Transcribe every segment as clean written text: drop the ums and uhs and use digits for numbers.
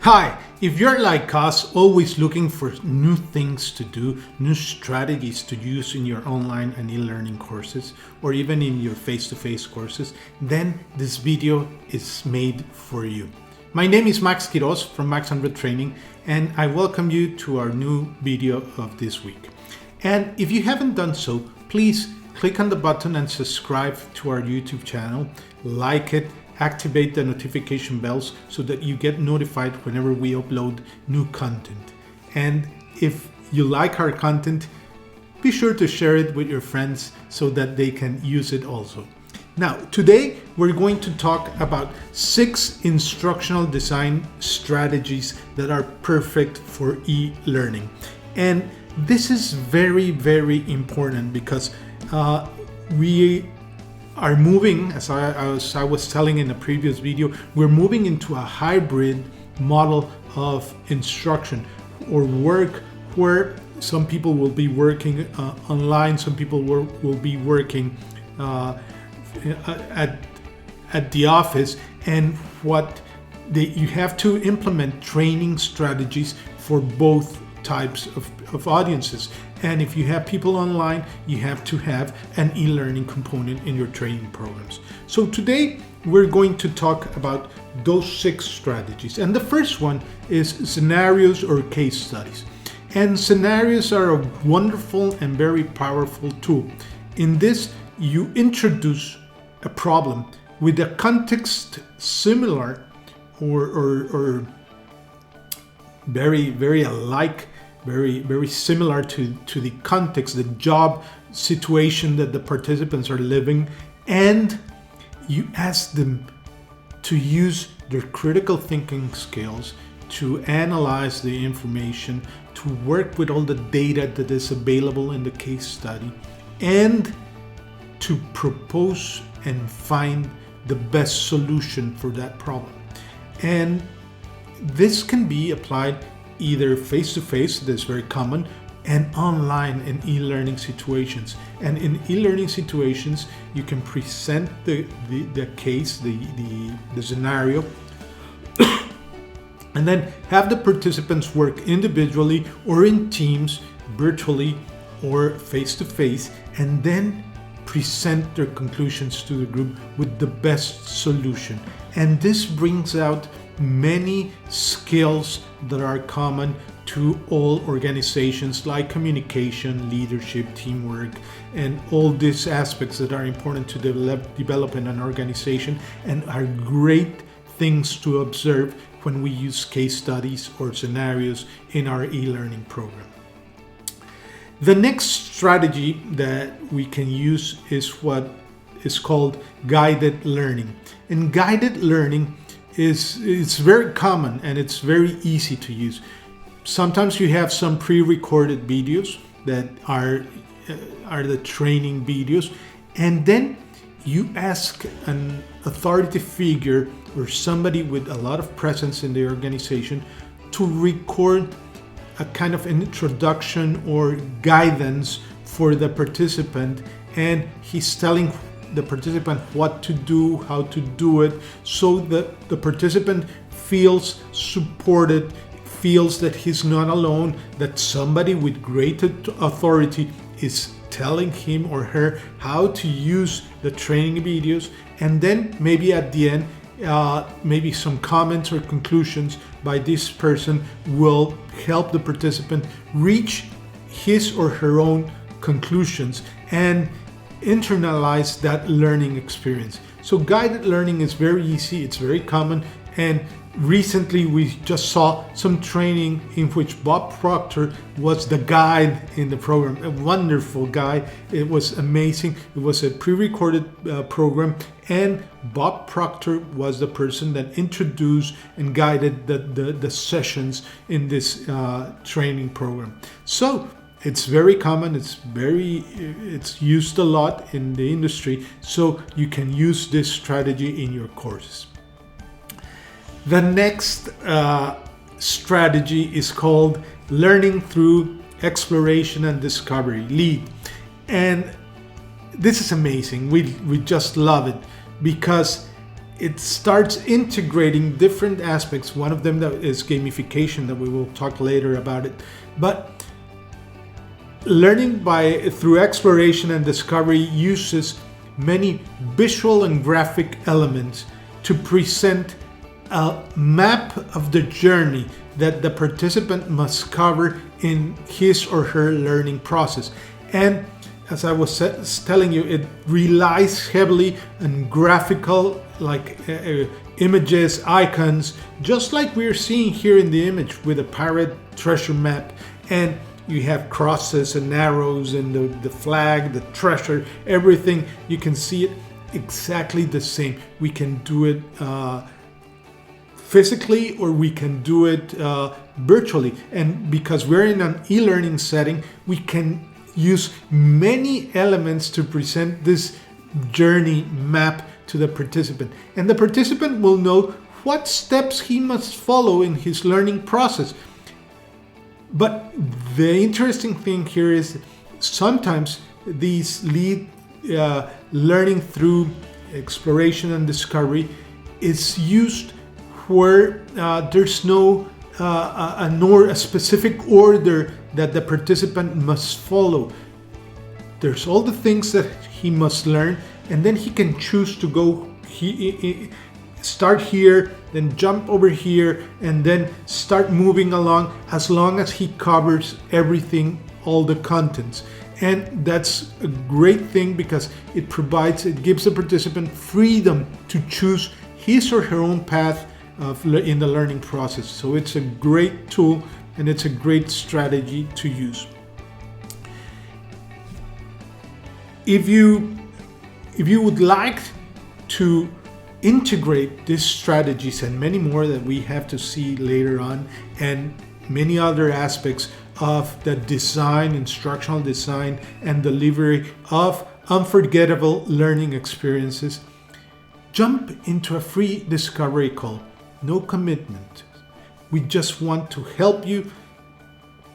Hi, if you're like us, always looking for new things to do, new strategies to use in your online and e-learning courses, or even in your face-to-face courses, then this video is made for you. My name is Max Quiroz from Max and Ruth Training, and I welcome you to our new video of this week. And if you haven't done so, please click on the button and subscribe to our YouTube channel, like it, activate the notification bells so that you get notified whenever we upload new content. And if you like our content, be sure to share it with your friends so that they can use it also. Now, today we're going to talk about 6 instructional design strategies that are perfect for e-learning. And this is very, very important because we are moving, as I was telling in the previous video, we're moving into a hybrid model of instruction or work where some people will be working online, some people will be working at the office, and you have to implement training strategies for both types of audiences. And if you have people online, you have to have an e-learning component in your training programs. So today we're going to talk about those 6 strategies. And the first one is scenarios or case studies. And scenarios are a wonderful and very powerful tool. In this, you introduce a problem with a context similar or very, very alike, very similar to the context, the job situation that the participants are living, and you ask them to use their critical thinking skills to analyze the information, to work with all the data that is available in the case study, and to propose and find the best solution for that problem. And this can be applied either face-to-face, that's very common, and online in e-learning situations. And in e-learning situations, you can present the case, the scenario, and then have the participants work individually or in teams, virtually or face-to-face, and then present their conclusions to the group with the best solution. And this brings out many skills that are common to all organizations, like communication, leadership, teamwork, and all these aspects that are important to develop in an organization and are great things to observe when we use case studies or scenarios in our e-learning program. The next strategy that we can use is what is called guided learning. And guided learning it's very common and it's very easy to use. Sometimes you have some pre-recorded videos that are the training videos, and then you ask an authority figure or somebody with a lot of presence in the organization to record a kind of introduction or guidance for the participant, and he's telling the participant what to do, how to do it, so that the participant feels supported, feels that he's not alone, that somebody with great authority is telling him or her how to use the training videos. And then maybe at the end, maybe some comments or conclusions by this person will help the participant reach his or her own conclusions and internalize that learning experience. So guided learning is very easy, it's very common, and recently we just saw some training in which Bob Proctor was the guide in the program, a wonderful guy. It was amazing. It was a pre-recorded program, and Bob Proctor was the person that introduced and guided the sessions in this training program. So it's very common, it's used a lot in the industry, so you can use this strategy in your courses. The next strategy is called learning through exploration and discovery, LEAD. And this is amazing. We just love it because it starts integrating different aspects. One of them that is gamification, that we will talk later about it. But learning through exploration and discovery uses many visual and graphic elements to present a map of the journey that the participant must cover in his or her learning process. And as I was telling you, it relies heavily on graphical, like images, icons, just like we're seeing here in the image with a pirate treasure map. And you have crosses and arrows and the flag, the treasure, everything. You can see it exactly the same. We can do it physically, or we can do it virtually. And because we're in an e-learning setting, we can use many elements to present this journey map to the participant. And the participant will know what steps he must follow in his learning process. But the interesting thing here is sometimes these lead learning through exploration and discovery is used where there's no a specific order that the participant must follow. There's all the things that he must learn, and then he can choose to go start here, then jump over here, and then start moving along, as long as he covers everything, all the contents. And that's a great thing because it gives the participant freedom to choose his or her own path in the learning process. So it's a great tool and it's a great strategy to use. If you would like to integrate these strategies and many more that we have to see later on, and many other aspects of the design, instructional design, and delivery of unforgettable learning experiences, jump into a free discovery call. No commitment. We just want to help you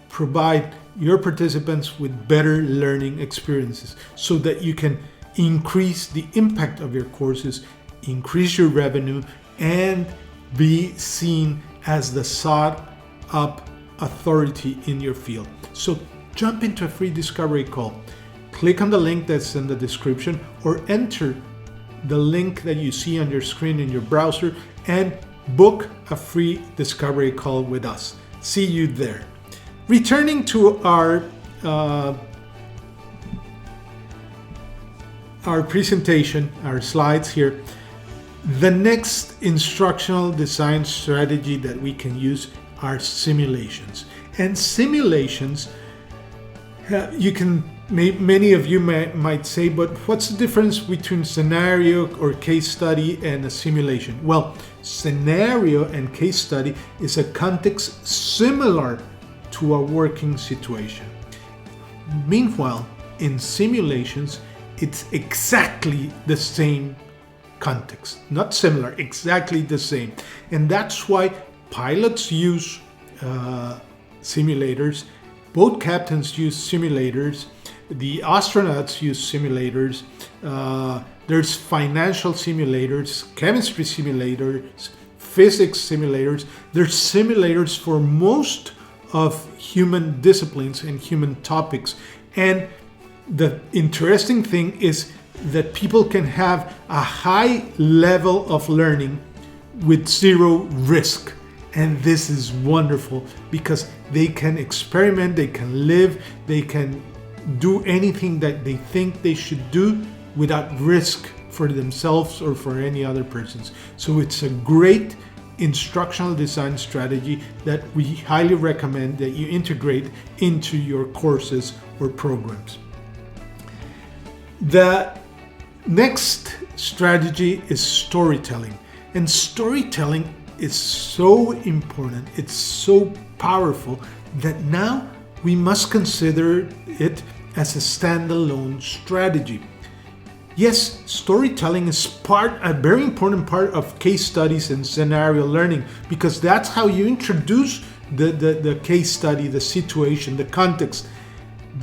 provide your participants with better learning experiences so that you can increase the impact of your courses, increase your revenue, and be seen as the sought up authority in your field. So jump into a free discovery call. Click on the link that's in the description, or enter the link that you see on your screen in your browser and book a free discovery call with us. See you there. Returning to our presentation, our slides here, the next instructional design strategy that we can use are simulations. And simulations, many of you might say, but what's the difference between scenario or case study and a simulation? Well, scenario and case study is a context similar to a working situation. Meanwhile, in simulations, it's exactly the same context. Not similar, exactly the same. And that's why pilots use simulators, boat captains use simulators, the astronauts use simulators, there's financial simulators, chemistry simulators, physics simulators. There's simulators for most of human disciplines and human topics. And the interesting thing is that people can have a high level of learning with zero risk. And this is wonderful because they can experiment, they can live, they can do anything that they think they should do without risk for themselves or for any other persons. So it's a great instructional design strategy that we highly recommend that you integrate into your courses or programs. The next strategy is storytelling. And storytelling is so important, it's so powerful that now we must consider it as a standalone strategy. Yes, storytelling is a very important part of case studies and scenario learning, because that's how you introduce the case study, the situation, the context.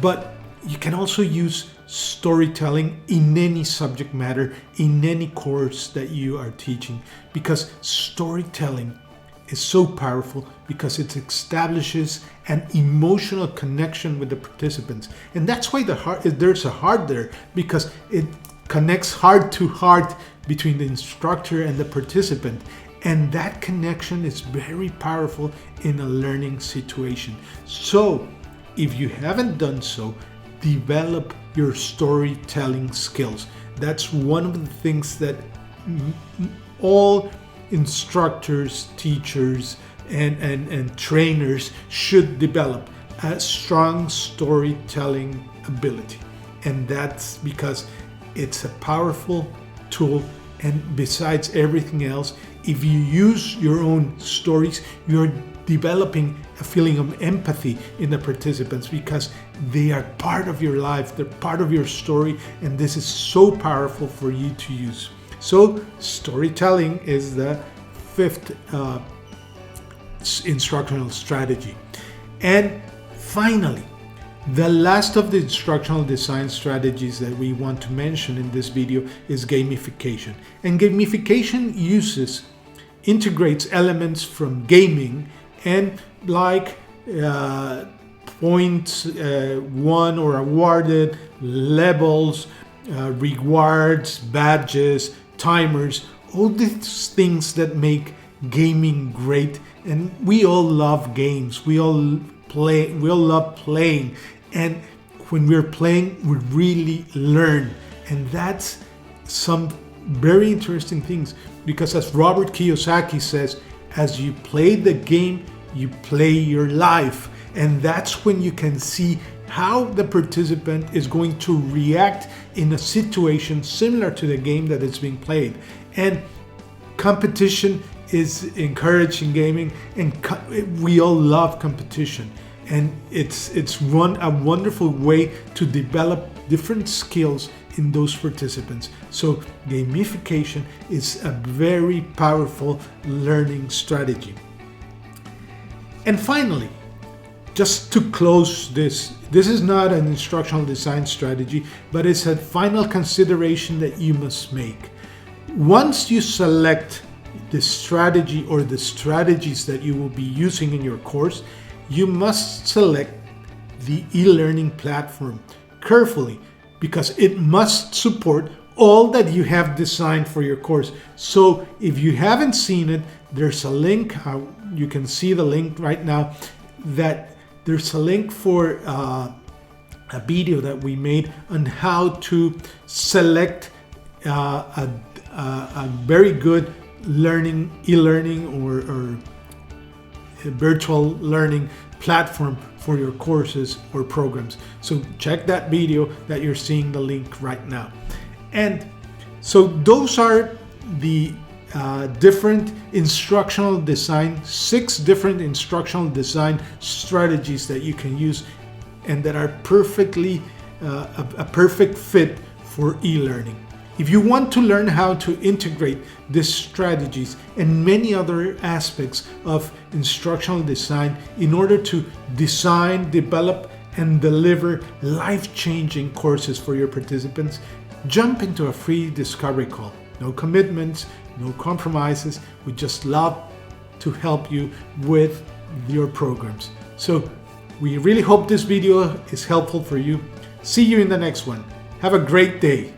But you can also use storytelling in any subject matter, in any course that you are teaching, because storytelling is so powerful because it establishes an emotional connection with the participants. And that's why there's a heart there, because it connects heart to heart between the instructor and the participant. And that connection is very powerful in a learning situation. So if you haven't done so, develop your storytelling skills. That's one of the things that all instructors, teachers, and trainers should develop: a strong storytelling ability. And that's because it's a powerful tool. And besides everything else, if you use your own stories, you're developing a feeling of empathy in the participants, because they are part of your life, they're part of your story, and this is so powerful for you to use. So storytelling is the fifth instructional strategy. And finally, the last of the instructional design strategies that we want to mention in this video is gamification. And gamification integrates elements from gaming, and like points won or awarded, levels, rewards, badges, timers, all these things that make gaming great. And we all love games. We all love playing. And when we're playing, we really learn. And that's some very interesting things, because as Robert Kiyosaki says, as you play the game, you play your life. And that's when you can see how the participant is going to react in a situation similar to the game that is being played. And competition is encouraged in gaming, and we all love competition. And it's a wonderful way to develop different skills in those participants. So gamification is a very powerful learning strategy. And finally, just to close this is not an instructional design strategy, but it's a final consideration that you must make. Once you select the strategy or the strategies that you will be using in your course, you must select the e-learning platform carefully, because it must support all that you have designed for your course. So if you haven't seen it, there's a link. You can see the link right now. That there's a link for a video that we made on how to select a very good e-learning or virtual learning platform for your courses or programs. So check that video that you're seeing the link right now. And so those are the different instructional design, 6 different instructional design strategies that you can use and that are perfectly a perfect fit for e-learning. If you want to learn how to integrate these strategies and many other aspects of instructional design in order to design, develop, and deliver life-changing courses for your participants, jump into a free discovery call. No commitments, no compromises. We just love to help you with your programs. So we really hope this video is helpful for you. See you in the next one. Have a great day.